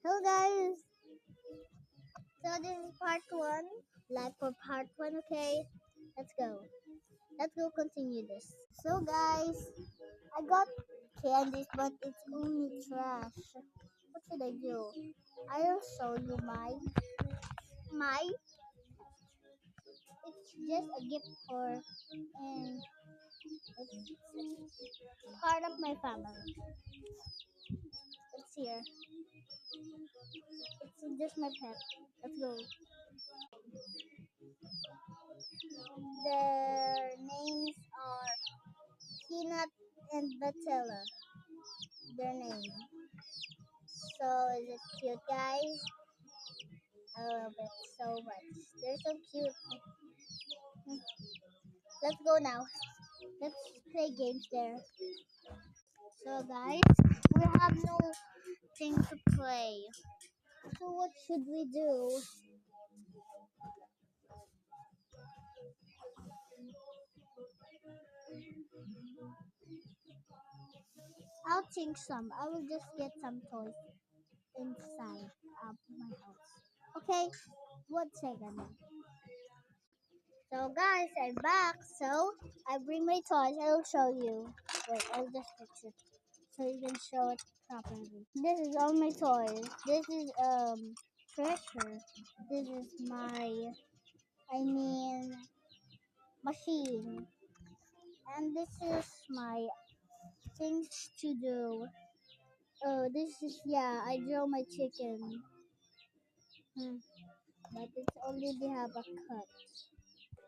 Hello guys, so this is part one. Like for part one, okay? Let's go. Let's go continue this. So guys, I got candies, but it's only trash. What should I do? I'll show you my. It's just a gift for, and it's part of my family. It's here. It's just my pet. Let's go. Their names are Peanut and Batilla. Their name. So is it cute, guys? I love it so much. They're so cute. Hmm. Let's go now. Let's play games there. So guys, we have no thing to play. So what should we do? I'll think some. I will just get some toys inside of my house. Okay, 1 second. So guys, I'm back. So I bring my toys. I'll show you. Wait, I'll just fix it so you can show it properly. This is all my toys. This is treasure. This is my machine. And this is my things to do. Oh, this is I draw my chicken. Hmm. But it's already have a cut.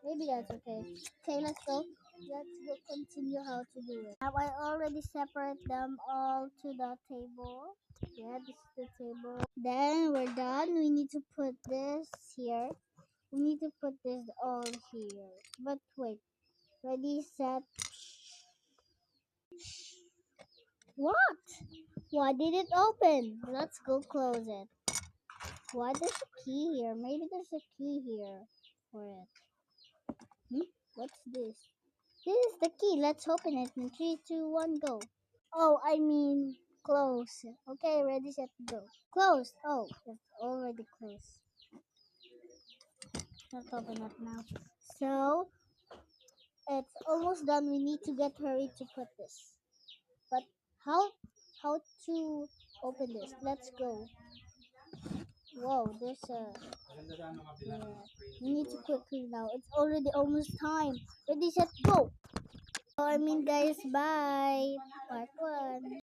Maybe that's okay. Okay, let's go. Let's go continue how to do it. Now I already separate them all to the table. Yeah, this is the table. Then we're done. We need to put this here. We need to put this all here. But wait. Ready, set. What? Why did it open? Let's go close it. Why there's a key here? Maybe there's a key here for it. Hmm? What's this? This is the key. Let's open it in 3, 2, 1, go. Oh, I mean close. Okay, ready, set, go. Close. Oh, it's already closed. Let's open it now. So it's almost done. We need to get ready to put this. But how how to open this? Let's go. Whoa, there's a yeah. We need to quickly now. It's already almost time. Ready, set, go. So I mean guys, bye. Part one.